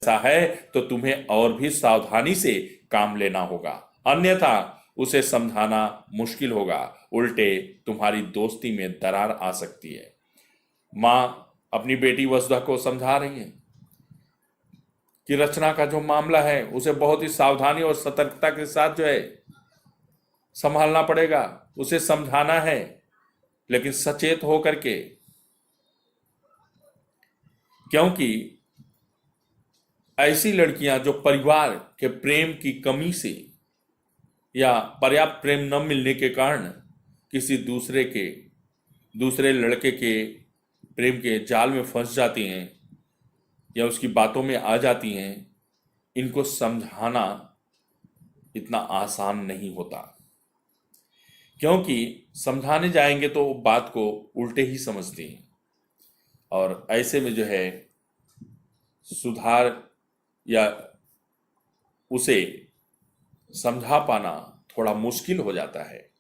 ऐसा है तो तुम्हें और भी सावधानी से काम लेना होगा, अन्यथा उसे समझाना मुश्किल होगा, उल्टे तुम्हारी दोस्ती में दरार आ सकती है। मां अपनी बेटी वसुधा को समझा रही है कि रचना का जो मामला है उसे बहुत ही सावधानी और सतर्कता के साथ जो है संभालना पड़ेगा, उसे समझाना है, लेकिन सचेत होकर के, क्योंकि ऐसी लड़कियां जो परिवार के प्रेम की कमी से या पर्याप्त प्रेम न मिलने के कारण किसी दूसरे लड़के के प्रेम के जाल में फंस जाती हैं या उसकी बातों में आ जाती हैं, इनको समझाना इतना आसान नहीं होता, क्योंकि समझाने जाएंगे तो बात को उल्टे ही समझती हैं और ऐसे में जो है सुधार या उसे समझा पाना थोड़ा मुश्किल हो जाता है।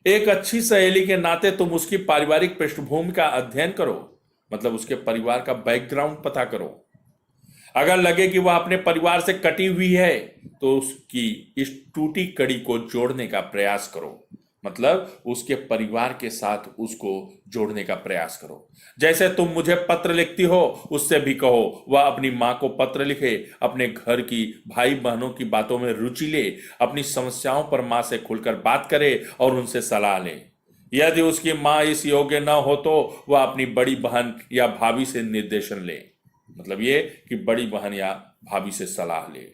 एक अच्छी सहेली के नाते तुम उसकी पारिवारिक पृष्ठभूमि का अध्ययन करो, मतलब उसके परिवार का बैकग्राउंड पता करो। अगर लगे कि वह अपने परिवार से कटी हुई है तो उसकी इस टूटी कड़ी को जोड़ने का प्रयास करो, मतलब उसके परिवार के साथ उसको जोड़ने का प्रयास करो। जैसे तुम मुझे पत्र लिखती हो, उससे भी कहो वह अपनी मां को पत्र लिखे, अपने घर की भाई बहनों की बातों में रुचि ले, अपनी समस्याओं पर मां से खुलकर बात करे और उनसे सलाह ले। यदि उसकी मां इस योग्य न हो तो वह अपनी बड़ी बहन या भाभी से निर्देशन ले, मतलब ये कि बड़ी बहन या भाभी से सलाह ले।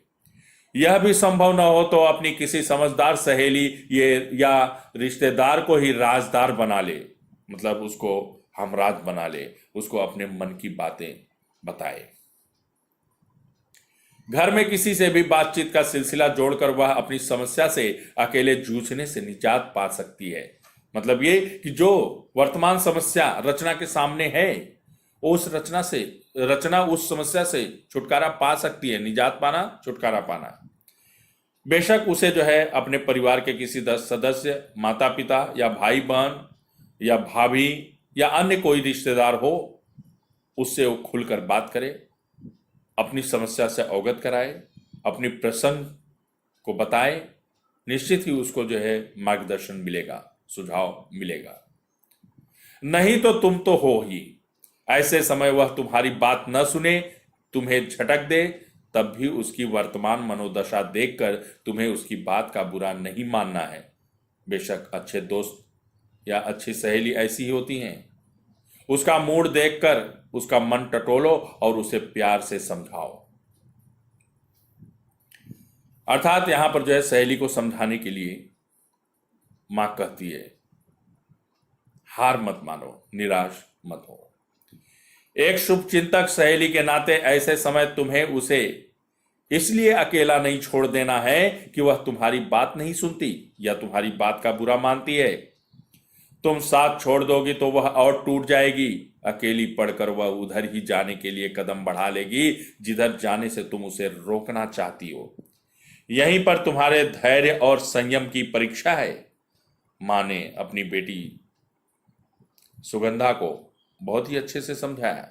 यह भी संभव न हो तो अपनी किसी समझदार सहेली ये या रिश्तेदार को ही राजदार बना ले, मतलब उसको हमराज बना ले, उसको अपने मन की बातें बताए। घर में किसी से भी बातचीत का सिलसिला जोड़कर वह अपनी समस्या से अकेले जूझने से निजात पा सकती है। मतलब ये कि जो वर्तमान समस्या रचना के सामने है, रचना उस समस्या से छुटकारा पा सकती है। निजात पाना, छुटकारा पाना। बेशक उसे जो है अपने परिवार के किसी सदस्य, माता पिता या भाई बहन या भाभी या अन्य कोई रिश्तेदार हो, उससे वो खुलकर बात करे, अपनी समस्या से अवगत कराए, अपनी प्रसंग को बताए। निश्चित ही उसको जो है मार्गदर्शन मिलेगा, सुझाव मिलेगा। नहीं तो तुम तो हो ही। ऐसे समय वह तुम्हारी बात न सुने, तुम्हें झटक दे, तब भी उसकी वर्तमान मनोदशा देखकर तुम्हें उसकी बात का बुरा नहीं मानना है। बेशक अच्छे दोस्त या अच्छी सहेली ऐसी ही होती हैं। उसका मूड देखकर उसका मन टटोलो और उसे प्यार से समझाओ। अर्थात यहां पर जो है सहेली को समझाने के लिए मां कहती है, हार मत मानो, निराश मत हो। एक शुभचिंतक सहेली के नाते ऐसे समय तुम्हें उसे इसलिए अकेला नहीं छोड़ देना है कि वह तुम्हारी बात नहीं सुनती या तुम्हारी बात का बुरा मानती है। तुम साथ छोड़ दोगी तो वह और टूट जाएगी। अकेली पड़कर वह उधर ही जाने के लिए कदम बढ़ा लेगी जिधर जाने से तुम उसे रोकना चाहती हो। यहीं पर तुम्हारे धैर्य और संयम की परीक्षा है। मां ने अपनी बेटी सुगंधा को बहुत ही अच्छे से समझाया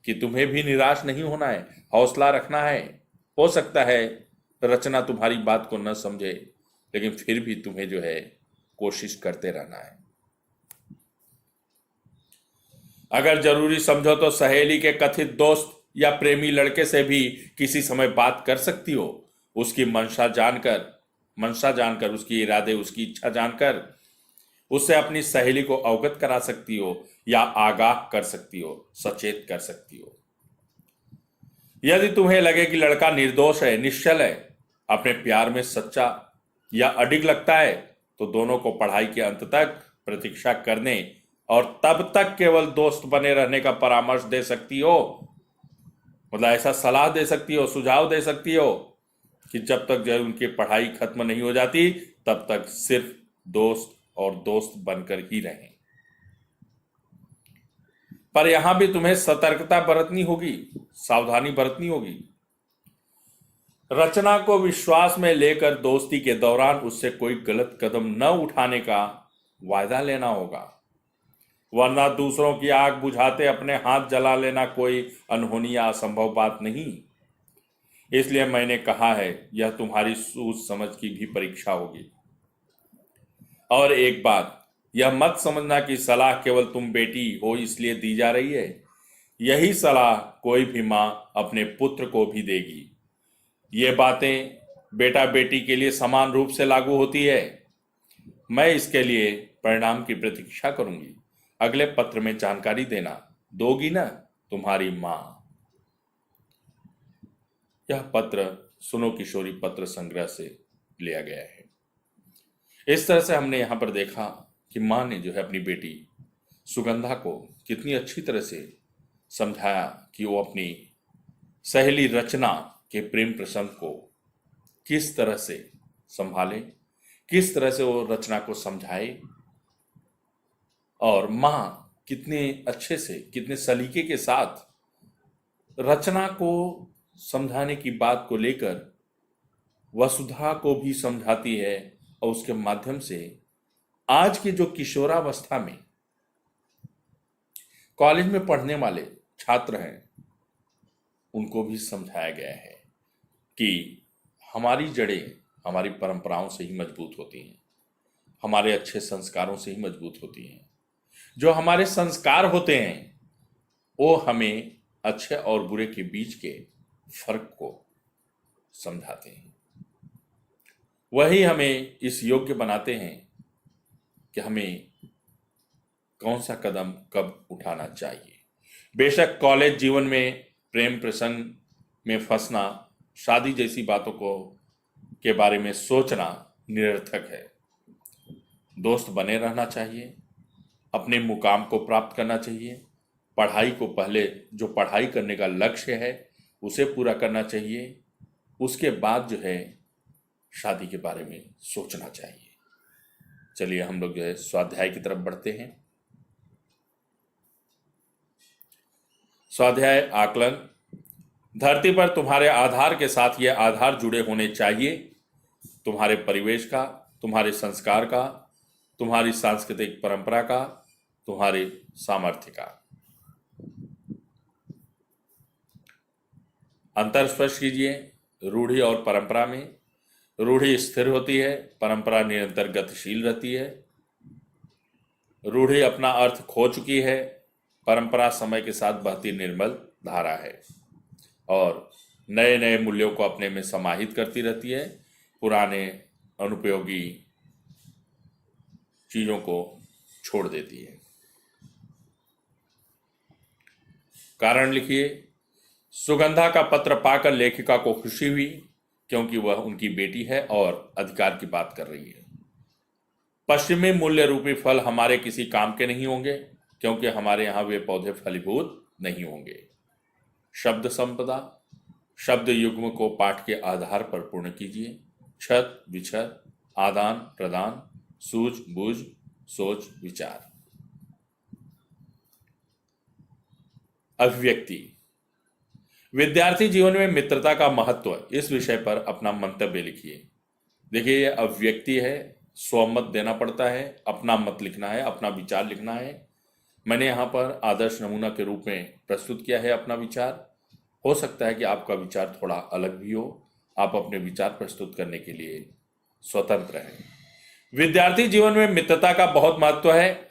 कि तुम्हें भी निराश नहीं होना है, हौसला रखना है। हो सकता है रचना तुम्हारी बात को न समझे, लेकिन फिर भी तुम्हें जो है कोशिश करते रहना है। अगर जरूरी समझो तो सहेली के कथित दोस्त या प्रेमी लड़के से भी किसी समय बात कर सकती हो। उसकी मंशा जानकर, उसकी इरादे, उसकी इच्छा जानकर उससे अपनी सहेली को अवगत करा सकती हो या आगाह कर सकती हो, सचेत कर सकती हो। यदि तुम्हें लगे कि लड़का निर्दोष है, निश्चल है, अपने प्यार में सच्चा या अडिग लगता है, तो दोनों को पढ़ाई के अंत तक प्रतीक्षा करने और तब तक केवल दोस्त बने रहने का परामर्श दे सकती हो। मतलब ऐसा सलाह दे सकती हो, सुझाव दे सकती हो कि जब तक जो है उनकी पढ़ाई खत्म नहीं हो जाती तब तक सिर्फ दोस्त और दोस्त बनकर ही रहें। पर यहां भी तुम्हें सतर्कता बरतनी होगी, सावधानी बरतनी होगी। रचना को विश्वास में लेकर दोस्ती के दौरान उससे कोई गलत कदम न उठाने का वायदा लेना होगा। वरना दूसरों की आग बुझाते अपने हाथ जला लेना कोई अनहोनी या असंभव बात नहीं। इसलिए मैंने कहा है, यह तुम्हारी सूझ समझ की भी परीक्षा होगी। और एक बात, यह मत समझना कि सलाह केवल तुम बेटी हो इसलिए दी जा रही है। यही सलाह कोई भी माँ अपने पुत्र को भी देगी। ये बातें बेटा बेटी के लिए समान रूप से लागू होती है। मैं इसके लिए परिणाम की प्रतीक्षा करूंगी। अगले पत्र में जानकारी देना दोगी ना, तुम्हारी माँ। यह पत्र सुनो किशोरी पत्र संग्रह से लिया गया है। इस तरह से हमने यहां पर देखा कि माँ ने जो है अपनी बेटी सुगंधा को कितनी अच्छी तरह से समझाया कि वो अपनी सहेली रचना के प्रेम प्रसंग को किस तरह से संभाले, किस तरह से वो रचना को समझाए, और माँ कितने अच्छे से, कितने सलीके के साथ रचना को समझाने की बात को लेकर वसुधा को भी समझाती है, और उसके माध्यम से आज के जो किशोरावस्था में कॉलेज में पढ़ने वाले छात्र हैं उनको भी समझाया गया है कि हमारी जड़ें हमारी परंपराओं से ही मजबूत होती हैं, हमारे अच्छे संस्कारों से ही मजबूत होती हैं। जो हमारे संस्कार होते हैं वो हमें अच्छे और बुरे के बीच के फर्क को समझाते हैं, वही हमें इस योग्य बनाते हैं कि हमें कौन सा कदम कब उठाना चाहिए। बेशक कॉलेज जीवन में प्रेम प्रसंग में फंसना, शादी जैसी बातों को के बारे में सोचना निरर्थक है। दोस्त बने रहना चाहिए, अपने मुकाम को प्राप्त करना चाहिए, पढ़ाई को पहले, जो पढ़ाई करने का लक्ष्य है उसे पूरा करना चाहिए, उसके बाद जो है शादी के बारे में सोचना चाहिए। चलिए हम लोग जो है स्वाध्याय की तरफ बढ़ते हैं। स्वाध्याय आकलन। धरती पर तुम्हारे आधार के साथ ये आधार जुड़े होने चाहिए, तुम्हारे परिवेश का, तुम्हारे संस्कार का, तुम्हारी सांस्कृतिक परंपरा का, तुम्हारे सामर्थ्य का। अंतर स्पष्ट कीजिए। रूढ़ि और परंपरा में रूढ़ि स्थिर होती है, परंपरा निरंतर गतिशील रहती है। रूढ़ि अपना अर्थ खो चुकी है, परंपरा समय के साथ बहती निर्मल धारा है और नए नए मूल्यों को अपने में समाहित करती रहती है, पुराने अनुपयोगी चीजों को छोड़ देती है। कारण लिखिए। सुगंधा का पत्र पाकर लेखिका को खुशी हुई क्योंकि वह उनकी बेटी है और अधिकार की बात कर रही है। पश्चिमी मूल्य रूपी फल हमारे किसी काम के नहीं होंगे क्योंकि हमारे यहां वे पौधे फलीभूत नहीं होंगे। शब्द संपदा। शब्द युग्म को पाठ के आधार पर पूर्ण कीजिए। छत विछत, आदान प्रदान, सूझ बूझ, सोच विचार। अभिव्यक्ति। विद्यार्थी जीवन में मित्रता का महत्व, इस विषय पर अपना मंतव्य लिखिए। देखिए यह अभिव्यक्ति है, स्वमत देना पड़ता है, अपना मत लिखना है, अपना विचार लिखना है। मैंने यहाँ पर आदर्श नमूना के रूप में प्रस्तुत किया है अपना विचार। हो सकता है कि आपका विचार थोड़ा अलग भी हो, आप अपने विचार प्रस्तुत करने के लिए स्वतंत्र हैं। विद्यार्थी जीवन में मित्रता का बहुत महत्व है।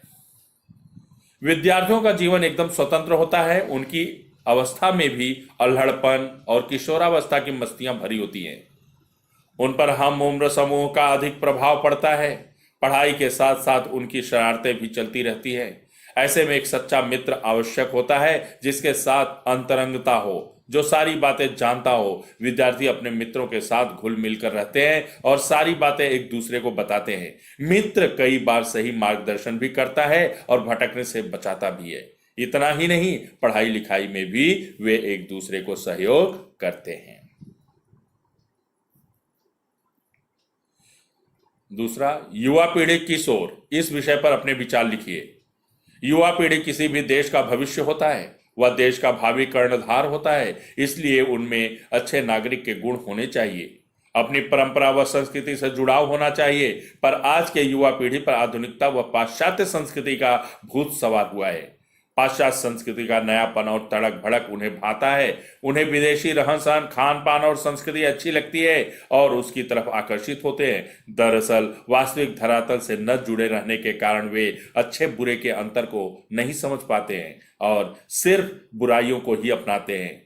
विद्यार्थियों का जीवन एकदम स्वतंत्र होता है, उनकी अवस्था में भी अल्हड़पन और किशोरावस्था की मस्तियां भरी होती हैं। उन पर हम उम्र समूह का अधिक प्रभाव पड़ता है। पढ़ाई के साथ साथ उनकी शरारतें भी चलती रहती हैं। ऐसे में एक सच्चा मित्र आवश्यक होता है जिसके साथ अंतरंगता हो, जो सारी बातें जानता हो। विद्यार्थी अपने मित्रों के साथ घुल मिलकर रहते हैं और सारी बातें एक दूसरे को बताते हैं। मित्र कई बार सही मार्गदर्शन भी करता है और भटकने से बचाता भी है। इतना ही नहीं, पढ़ाई लिखाई में भी वे एक दूसरे को सहयोग करते हैं। दूसरा, युवा पीढ़ी किस ओर, इस विषय पर अपने विचार लिखिए। युवा पीढ़ी किसी भी देश का भविष्य होता है, वह देश का भावी कर्णधार होता है, इसलिए उनमें अच्छे नागरिक के गुण होने चाहिए। अपनी परंपरा व संस्कृति से जुड़ाव होना चाहिए, पर आज के युवा पीढ़ी पर आधुनिकता व पाश्चात्य संस्कृति का भूत सवार हुआ है। पाश्चात्य संस्कृति का नयापन और तड़क भड़क उन्हें भाता है। उन्हें विदेशी रहन सहन, खान पान और संस्कृति अच्छी लगती है और उसकी तरफ आकर्षित होते हैं। दरअसल वास्तविक धरातल से न जुड़े रहने के कारण वे अच्छे बुरे के अंतर को नहीं समझ पाते हैं और सिर्फ बुराइयों को ही अपनाते हैं,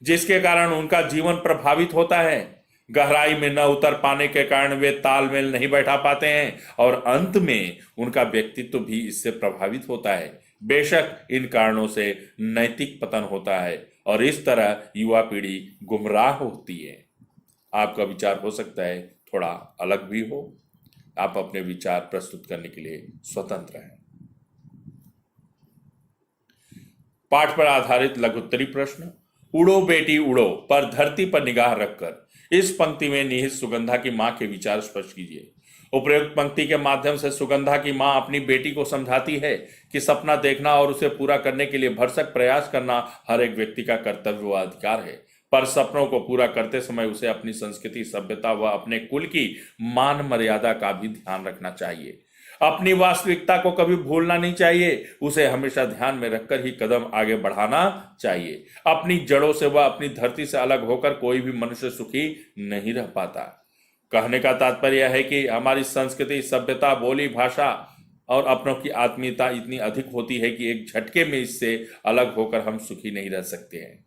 जिसके कारण उनका जीवन प्रभावित होता है। गहराई में न उतर पाने के कारण वे तालमेल नहीं बैठा पाते हैं और अंत में उनका व्यक्तित्व भी इससे प्रभावित होता है। बेशक इन कारणों से नैतिक पतन होता है और इस तरह युवा पीढ़ी गुमराह होती है। आपका विचार हो सकता है थोड़ा अलग भी हो। आप अपने विचार प्रस्तुत करने के लिए स्वतंत्र हैं। पाठ पर आधारित लघुत्तरी प्रश्न। उड़ो बेटी उड़ो पर धरती पर निगाह रखकर इस पंक्ति में निहित सुगंधा की मां के विचार स्पष्ट कीजिए। उपरोक्त पंक्ति के माध्यम से सुगंधा की मां अपनी बेटी को समझाती है कि सपना देखना और उसे पूरा करने के लिए भरसक प्रयास करना हर एक व्यक्ति का कर्तव्य व अधिकार है, पर सपनों को पूरा करते समय उसे अपनी संस्कृति, सभ्यता व अपने कुल की मान मर्यादा का भी ध्यान रखना चाहिए। अपनी वास्तविकता को कभी भूलना नहीं चाहिए। उसे हमेशा ध्यान में रखकर ही कदम आगे बढ़ाना चाहिए। अपनी जड़ों से व अपनी धरती से अलग होकर कोई भी मनुष्य सुखी नहीं रह पाता। कहने का तात्पर्य है कि हमारी संस्कृति, सभ्यता, बोली, भाषा और अपनों की आत्मीयता इतनी अधिक होती है कि एक झटके में इससे अलग होकर हम सुखी नहीं रह सकते हैं।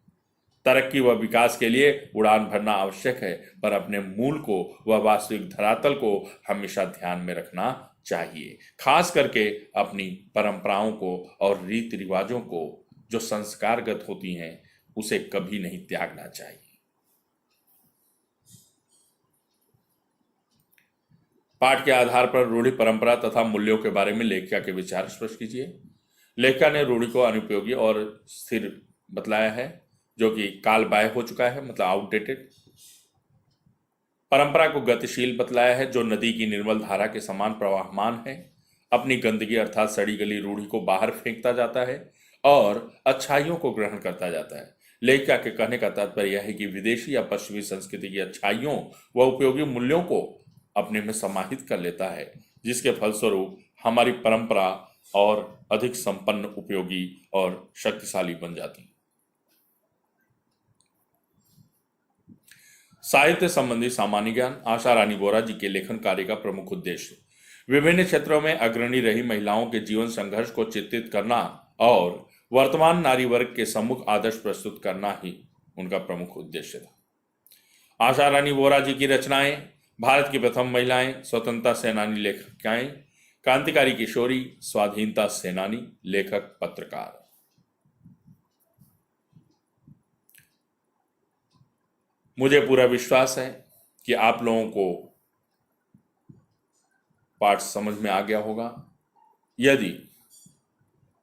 तरक्की व विकास के लिए उड़ान भरना आवश्यक है, पर अपने मूल को व वास्तविक धरातल को हमेशा ध्यान में रखना चाहिए। खास करके अपनी परंपराओं को और रीति रिवाजों को जो संस्कारगत होती हैं उसे कभी नहीं त्यागना चाहिए। पाठ के आधार पर रूढ़ि, परंपरा तथा मूल्यों के बारे में लेखिका के विचार स्पष्ट कीजिए। लेखिका ने रूढ़ि को अनुपयोगी और स्थिर बतलाया है, जो कि काल बाह्य हो चुका है, मतलब आउटडेटेड। परंपरा को गतिशील बतलाया है, जो नदी की निर्मल धारा के समान प्रवाहमान है। अपनी गंदगी अर्थात सड़ी गली रूढ़ि को बाहर फेंकता जाता है और अच्छाइयों को ग्रहण करता जाता है। लेखिका के कहने का तात्पर्य यह है कि विदेशी या पश्चिमी संस्कृति की अच्छाइयों व उपयोगी मूल्यों को अपने में समाहित कर लेता है, जिसके फलस्वरूप हमारी परंपरा और अधिक संपन्न, उपयोगी और शक्तिशाली बन जाती है। साहित्य संबंधी सामान्य ज्ञान। आशा रानी बोरा जी के लेखन कार्य का प्रमुख उद्देश्य विभिन्न क्षेत्रों में अग्रणी रही महिलाओं के जीवन संघर्ष को चित्रित करना और वर्तमान नारी वर्ग के सम्मुख आदर्श प्रस्तुत करना ही उनका प्रमुख उद्देश्य था। आशा रानी बोरा जी की रचनाएं भारत की प्रथम महिलाएं, स्वतंत्रता सेनानी लेखिकाएं, क्रांतिकारी किशोरी, स्वाधीनता सेनानी, लेखक, पत्रकार। मुझे पूरा विश्वास है कि आप लोगों को पाठ समझ में आ गया होगा। यदि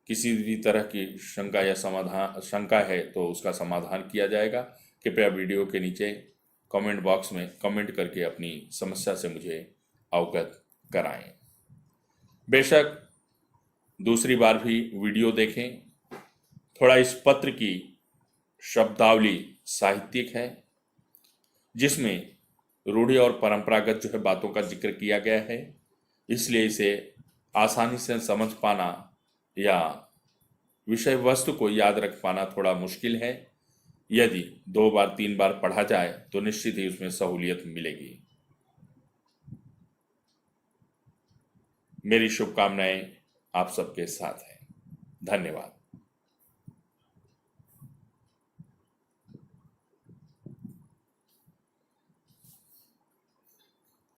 किसी भी तरह की शंका है तो उसका समाधान किया जाएगा। कृपया वीडियो के नीचे कमेंट बॉक्स में कमेंट करके अपनी समस्या से मुझे अवगत कराएं। बेशक दूसरी बार भी वीडियो देखें। थोड़ा इस पत्र की शब्दावली साहित्यिक है, जिसमें रूढ़ि और परंपरागत जो है बातों का जिक्र किया गया है, इसलिए इसे आसानी से समझ पाना या विषय वस्तु को याद रख पाना थोड़ा मुश्किल है। यदि 2 बार 3 बार पढ़ा जाए तो निश्चित ही उसमें सहूलियत मिलेगी। मेरी शुभकामनाएं आप सबके साथ हैं। धन्यवाद।